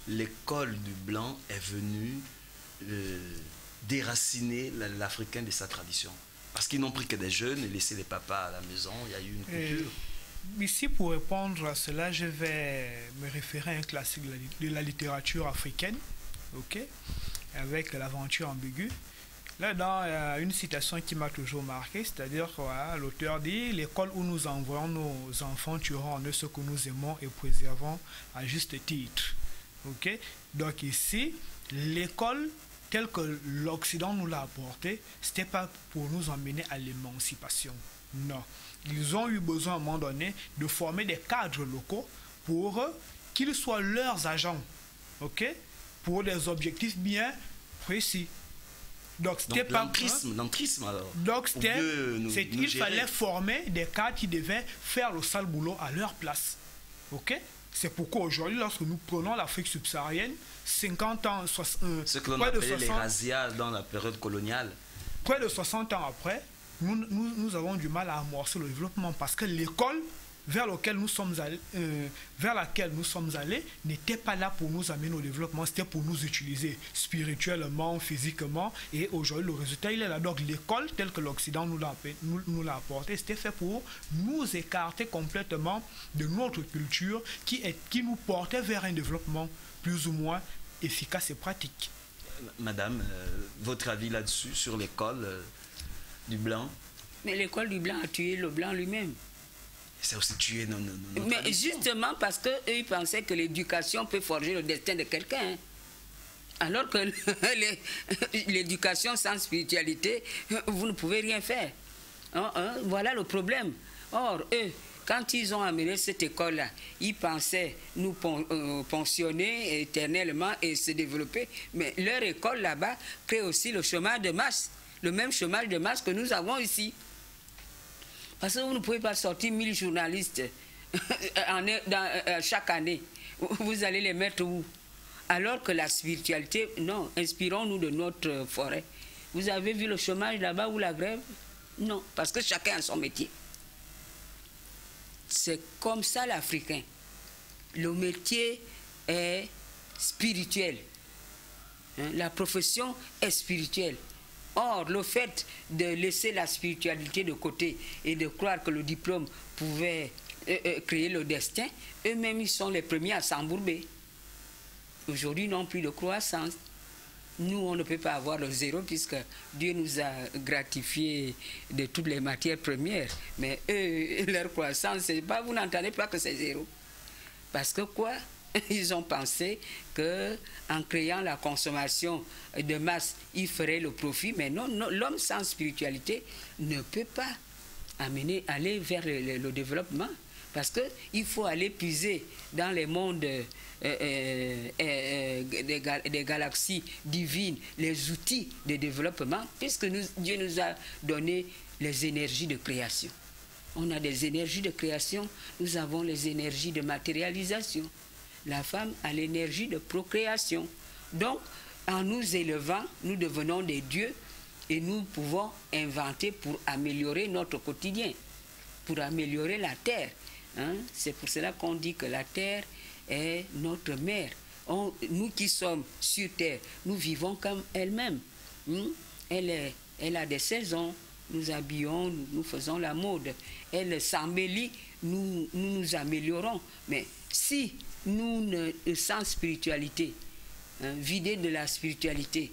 l'école du blanc est venue déraciner l'Africain de sa tradition? Parce qu'ils n'ont pris que des jeunes et laissé les papas à la maison, il y a eu une coupure.
Ici, pour répondre à cela, je vais me référer à un classique de la littérature africaine, ok, avec l'aventure ambiguë. Là-dedans, il y a une citation qui m'a toujours marqué, c'est-à-dire que l'auteur dit « L'école où nous envoyons nos enfants tueront en eux ce que nous aimons et préservons à juste titre. » Ok? Donc ici, l'école telle que l'Occident nous l'a apportée, ce n'était pas pour nous emmener à l'émancipation. Non. Ils ont eu besoin à un moment donné de former des cadres locaux pour qu'ils soient leurs agents. Ok? Pour des objectifs bien précis. Donc c'était pas
l'entrisme alors.
Donc il fallait former des cadres qui devaient faire le sale boulot à leur place. Ok? C'est pourquoi aujourd'hui, lorsque nous prenons l'Afrique subsaharienne, 50 ans,
ce que l'on appelait les razzias dans la période coloniale.
Près de 60 ans après, nous avons du mal à amorcer le développement parce que l'école vers laquelle nous sommes allés n'était pas là pour nous amener au développement, c'était pour nous utiliser spirituellement, physiquement, et aujourd'hui le résultat il est là. Donc l'école telle que l'Occident nous l'a apporté, c'était fait pour nous écarter complètement de notre culture qui nous portait vers un développement plus ou moins efficace et pratique.
Madame, votre avis là-dessus, sur l'école du blanc?
Mais l'école du blanc a tué le blanc lui-même.
C'est aussi tué nos
mais
traditions.
justement parce qu'eux, ils pensaient que l'éducation peut forger le destin de quelqu'un. Hein. Alors que l'éducation sans spiritualité, vous ne pouvez rien faire. Voilà le problème. Or, eux, quand ils ont amené cette école-là, ils pensaient nous pensionner éternellement et se développer. Mais leur école là-bas crée aussi le chômage de masse, le même chômage de masse que nous avons ici. Parce que vous ne pouvez pas sortir 1000 journalistes chaque année. Vous allez les mettre où? Alors que la spiritualité, non, inspirons-nous de notre forêt. Vous avez vu le chômage là-bas ou la grève? Non, parce que chacun a son métier. C'est comme ça l'Africain. Le métier est spirituel. La profession est spirituelle. Or, le fait de laisser la spiritualité de côté et de croire que le diplôme pouvait créer le destin, eux-mêmes, ils sont les premiers à s'embourber. Aujourd'hui, ils n'ont plus de croissance. Nous, on ne peut pas avoir le zéro puisque Dieu nous a gratifiés de toutes les matières premières. Mais eux, leur croissance, c'est pas, vous n'entendez pas que c'est zéro. Parce que quoi? Ils ont pensé qu'en créant la consommation de masse, ils feraient le profit. Mais non, l'homme sans spiritualité ne peut pas aller vers le développement. Parce qu'il faut aller puiser dans les mondes des galaxies divines, les outils de développement, puisque Dieu nous a donné les énergies de création. On a des énergies de création, nous avons les énergies de matérialisation. La femme a l'énergie de procréation. Donc, en nous élevant, nous devenons des dieux et nous pouvons inventer pour améliorer notre quotidien, pour améliorer la terre. C'est pour cela qu'on dit que la terre est notre mère. Nous qui sommes sur terre, nous vivons comme elle-même. Elle a des saisons, nous habillons, nous faisons la mode. Elle s'embellit, nous nous améliorons. Mais si nous, sans spiritualité, vidés de la spiritualité,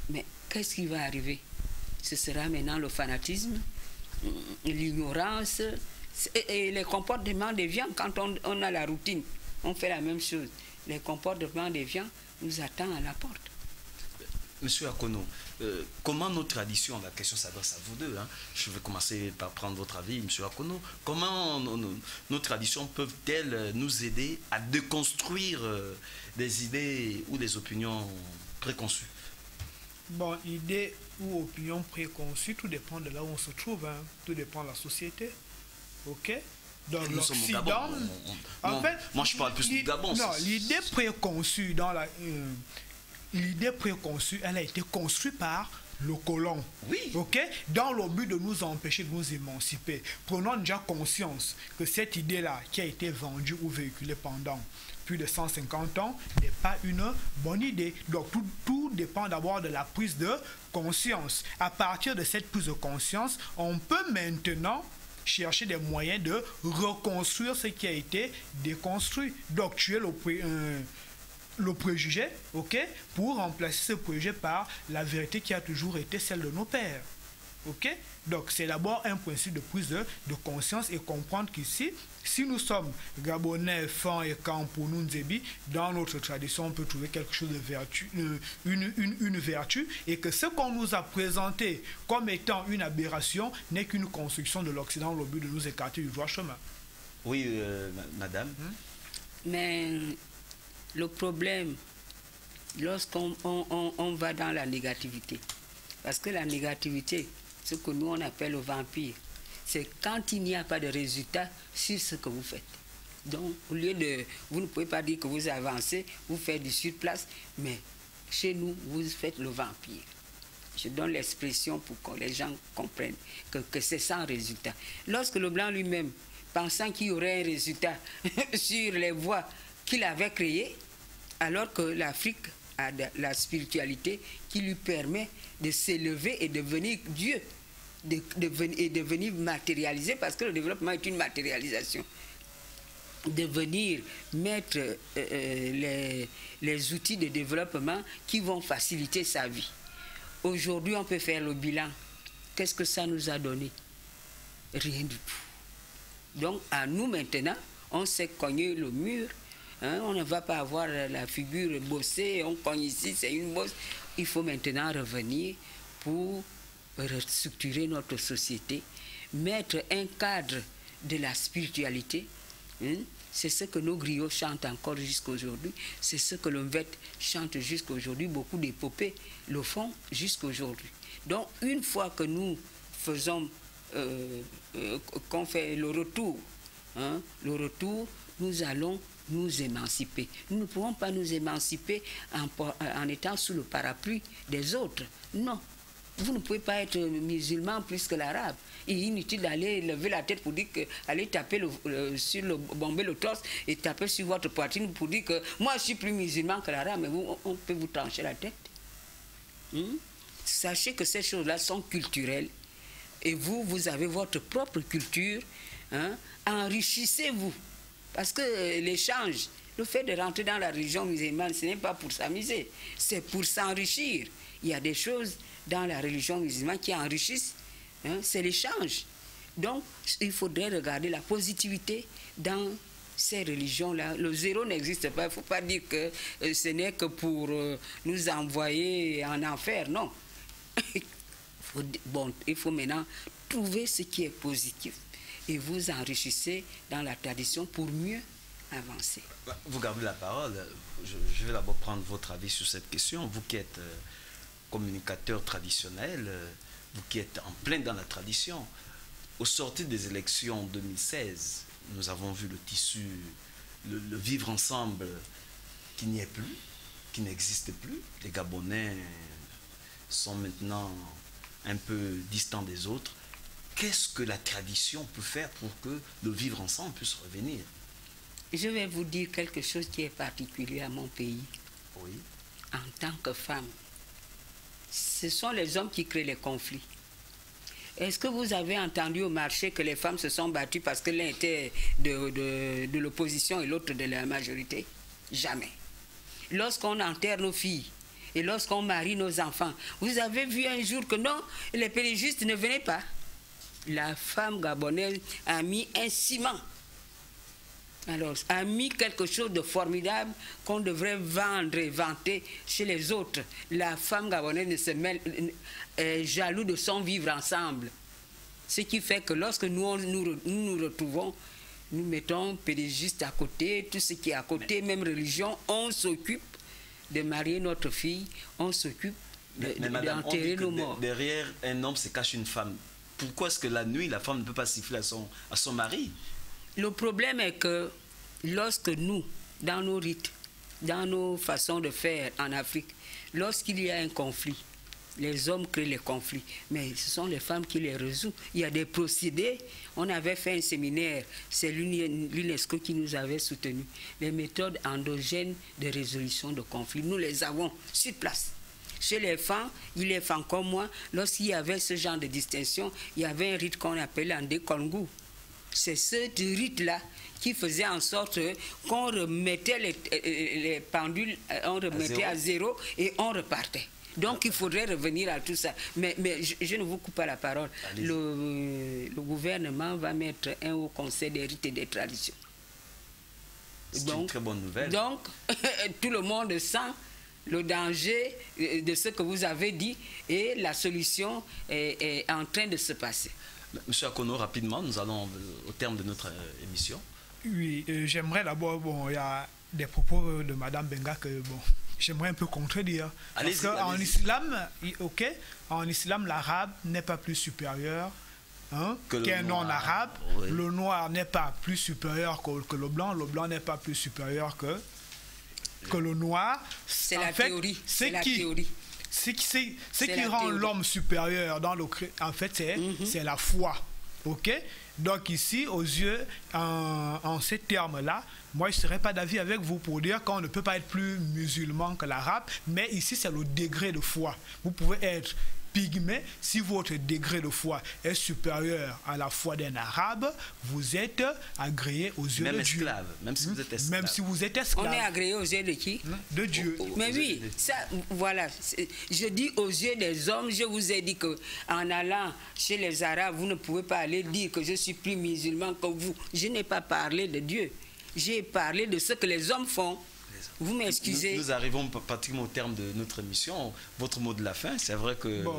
mais qu'est-ce qui va arriver? Ce sera maintenant le fanatisme, l'ignorance et les comportements déviants. Quand on a la routine, on fait la même chose. Les comportements déviants nous attendent à la porte.
Monsieur Akono, comment nos traditions, la question s'adresse à vous deux, je vais commencer par prendre votre avis, Monsieur Akono, comment nos traditions peuvent-elles nous aider à déconstruire des idées ou des opinions préconçues?
Bon, idées ou opinions préconçues, tout dépend de là où on se trouve, tout dépend de la société. Ok? Dans l'Occident, en fait,
moi je parle plus du Gabon.
Non, l'idée préconçue l'idée préconçue, elle a été construite par le colon.
Oui.
Ok? Dans le but de nous empêcher de nous émanciper. Prenons déjà conscience que cette idée-là, qui a été vendue ou véhiculée pendant plus de 150 ans, n'est pas une bonne idée. Donc tout dépend d'abord de la prise de conscience. À partir de cette prise de conscience, on peut maintenant chercher des moyens de reconstruire ce qui a été déconstruit. Donc tuer le préjugé, ok, pour remplacer ce préjugé par la vérité qui a toujours été celle de nos pères. Ok? Donc, c'est d'abord un principe de prise de conscience et comprendre qu'ici, si nous sommes Gabonais, Fan et Kan pour nous, Nzebi, dans notre tradition, on peut trouver quelque chose de vertu, une vertu, et que ce qu'on nous a présenté comme étant une aberration n'est qu'une construction de l'Occident au but de nous écarter du droit chemin.
Oui, madame.
Mais le problème, lorsqu'on on va dans la négativité, parce que la négativité, ce que nous on appelle le vampire, c'est quand il n'y a pas de résultat sur ce que vous faites. Donc, au lieu de... Vous ne pouvez pas dire que vous avancez, vous faites du surplace, mais chez nous, vous faites le vampire. Je donne l'expression pour que les gens comprennent que c'est sans résultat. Lorsque le blanc lui-même, pensant qu'il y aurait un résultat sur les voies qu'il avait créées, alors que l'Afrique a la spiritualité qui lui permet de s'élever et de devenir Dieu, et de venir matérialiser, parce que le développement est une matérialisation, de venir mettre les outils de développement qui vont faciliter sa vie. Aujourd'hui, on peut faire le bilan. Qu'est-ce que ça nous a donné? Rien du tout. Donc, à nous maintenant, on s'est cogné le mur. Hein, on ne va pas avoir la figure bossée, on cogne ici, c'est une bosse. Il faut maintenant revenir pour restructurer notre société, mettre un cadre de la spiritualité. Hein, c'est ce que nos griots chantent encore jusqu'à aujourd'hui, c'est ce que le Mvet chante jusqu'à aujourd'hui, beaucoup d'épopées le font jusqu'à aujourd'hui. Donc, une fois que nous faisons, qu'on fait le retour, nous allons nous émanciper. Nous ne pouvons pas nous émanciper en étant sous le parapluie des autres. Non. Vous ne pouvez pas être musulman plus que l'arabe. Il est inutile d'aller lever la tête pour dire que, aller taper bomber le torse et taper sur votre poitrine pour dire que moi je suis plus musulman que l'arabe, mais on peut vous trancher la tête. Sachez que ces choses-là sont culturelles et vous avez votre propre culture. Enrichissez-vous. Parce que l'échange, le fait de rentrer dans la religion musulmane, ce n'est pas pour s'amuser, c'est pour s'enrichir. Il y a des choses dans la religion musulmane qui enrichissent, c'est l'échange. Donc, il faudrait regarder la positivité dans ces religions-là. Le zéro n'existe pas. Il ne faut pas dire que ce n'est que pour nous envoyer en enfer, non. Il faut maintenant trouver ce qui est positif et vous enrichissez dans la tradition pour mieux avancer.
Vous gardez la parole. Je vais d'abord prendre votre avis sur cette question. Vous qui êtes communicateur traditionnel, vous qui êtes en plein dans la tradition, au sortir des élections 2016, nous avons vu le tissu, le vivre ensemble qui n'y est plus, qui n'existe plus. Les Gabonais sont maintenant un peu distants des autres. Qu'est-ce que la tradition peut faire pour que le vivre ensemble puisse revenir?
Je vais vous dire quelque chose qui est particulier à mon pays.
Oui.
En tant que femme, ce sont les hommes qui créent les conflits. Est-ce que vous avez entendu au marché que les femmes se sont battues parce que l'un était de l'opposition et l'autre de la majorité? Jamais. Lorsqu'on enterre nos filles et lorsqu'on marie nos enfants, vous avez vu un jour que non, les pélégistes ne venaient pas. La femme gabonaise a mis un ciment. Alors, a mis quelque chose de formidable qu'on devrait vendre et vanter chez les autres. La femme gabonaise ne se mêle, est jaloux de son vivre ensemble. Ce qui fait que lorsque nous nous retrouvons, nous mettons pédégistes à côté, tout ce qui est à côté, même religion, on s'occupe de marier notre fille, on s'occupe d'enterrer nos morts.
Derrière un homme se cache une femme. Pourquoi est-ce que la nuit, la femme ne peut pas siffler à son mari?
Le problème est que lorsque nous, dans nos rites, dans nos façons de faire en Afrique, lorsqu'il y a un conflit, les hommes créent les conflits, mais ce sont les femmes qui les résolvent. Il y a des procédés. On avait fait un séminaire, c'est l'UNESCO qui nous avait soutenus. Les méthodes endogènes de résolution de conflits, nous les avons sur place. Chez les femmes, les femmes comme moi, lorsqu'il y avait ce genre de distinction, il y avait un rite qu'on appelait Andé Kongu. C'est ce rite-là qui faisait en sorte qu'on remettait les pendules, on remettait à zéro et on repartait. Donc il faudrait revenir à tout ça. Mais je ne vous coupe pas la parole. Le gouvernement va mettre un haut conseil des rites et des traditions.
C'est une très bonne nouvelle.
Donc, tout le monde sent le danger de ce que vous avez dit et la solution est en train de se passer.
Monsieur Akono, rapidement, nous allons au terme de notre émission.
Oui, j'aimerais d'abord, bon, il y a des propos de Madame Benga que, bon, j'aimerais un peu contredire. Parce qu'en islam, ok, en islam, l'arabe n'est pas plus supérieur qu'un non-arabe. Oui. Le noir n'est pas plus supérieur que le blanc n'est pas plus supérieur que le noir.
C'est la théorie. C'est la théorie.
Ce qui rend l'homme supérieur dans en fait, c'est la foi. Ok? Donc ici, aux yeux, en ces termes-là, moi je ne serais pas d'avis avec vous pour dire qu'on ne peut pas être plus musulman que l'arabe, mais ici c'est le degré de foi. Vous pouvez être pygmée, si votre degré de foi est supérieur à la foi d'un arabe, vous êtes agréé aux yeux de Dieu.
Même si vous êtes esclave.
Même si vous êtes esclave.
On est agréé aux yeux de qui?
De Dieu.
Mais oui, ça, voilà. Je dis aux yeux des hommes, je vous ai dit qu'en allant chez les arabes, vous ne pouvez pas aller dire que je suis plus musulman que vous. Je n'ai pas parlé de Dieu. J'ai parlé de ce que les hommes font. Vous m'excusez.
Nous arrivons pratiquement au terme de notre émission. Votre mot de la fin, c'est vrai que...
Bon,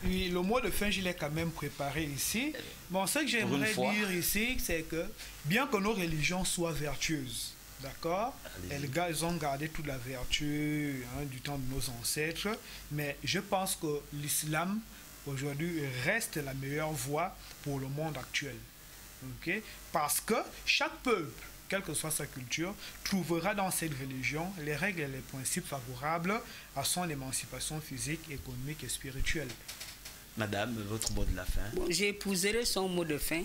oui, le mot de fin, je l'ai quand même préparé ici. Bon, ce que j'aimerais dire ici, c'est que bien que nos religions soient vertueuses, d'accord, elles ont gardé toute la vertu du temps de nos ancêtres, mais je pense que l'islam, aujourd'hui, reste la meilleure voie pour le monde actuel. Okay? Parce que chaque peuple, quelle que soit sa culture, trouvera dans cette religion les règles et les principes favorables à son émancipation physique, économique et spirituelle.
Madame, votre mot de la fin.
Bon, j'épouserai son mot de fin.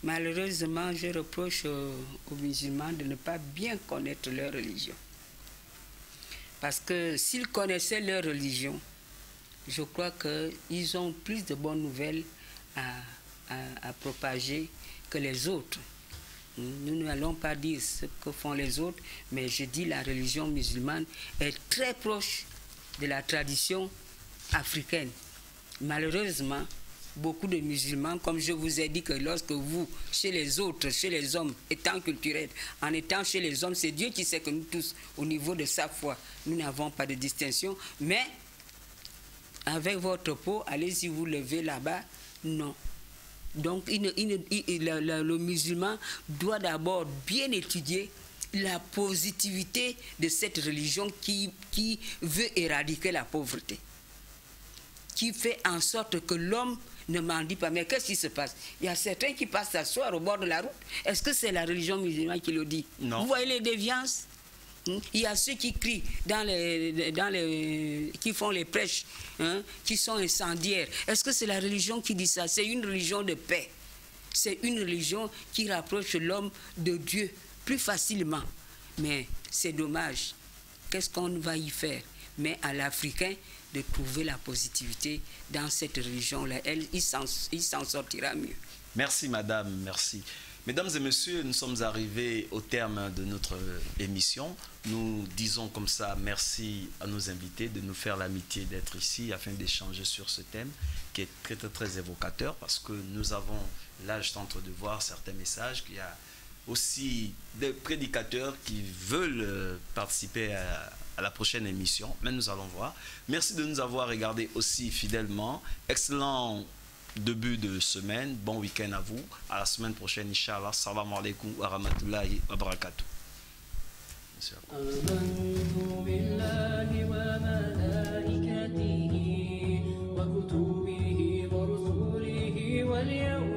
Malheureusement, je reproche aux musulmans de ne pas bien connaître leur religion. Parce que s'ils connaissaient leur religion, je crois qu'ils ont plus de bonnes nouvelles à propager que les autres. Nous n'allons pas dire ce que font les autres, mais je dis la religion musulmane est très proche de la tradition africaine. Malheureusement, beaucoup de musulmans, comme je vous ai dit que lorsque vous, chez les autres, chez les hommes, étant culturels, en étant chez les hommes, c'est Dieu qui sait que nous tous, au niveau de sa foi, nous n'avons pas de distinction, mais avec votre peau, allez-y vous lever là-bas, non. Donc, le musulman doit d'abord bien étudier la positivité de cette religion qui veut éradiquer la pauvreté, qui fait en sorte que l'homme ne mendie pas. Mais qu'est-ce qui se passe? Il y a certains qui passent s'asseoir au bord de la route. Est-ce que c'est la religion musulmane qui le dit? Non. Vous voyez les déviances? Il y a ceux qui crient qui font les prêches, qui sont incendiaires. Est-ce que c'est la religion qui dit ça? C'est une religion de paix. C'est une religion qui rapproche l'homme de Dieu plus facilement. Mais c'est dommage. Qu'est-ce qu'on va y faire? Mais à l'Africain de trouver la positivité dans cette religion-là. Il s'en sortira mieux.
Merci madame, merci. Mesdames et messieurs, nous sommes arrivés au terme de notre émission. Nous disons comme ça merci à nos invités de nous faire l'amitié d'être ici afin d'échanger sur ce thème qui est très, très, très évocateur parce que nous avons, là je tente de voir certains messages, qu'il y a aussi des prédicateurs qui veulent participer à la prochaine émission, mais nous allons voir. Merci de nous avoir regardés aussi fidèlement. Excellent début de semaine, bon week-end à vous. À la semaine prochaine, Inch'Allah. Salam alaikum wa rahmatullahi wa barakatuh.
وكتبه ورسله واليوم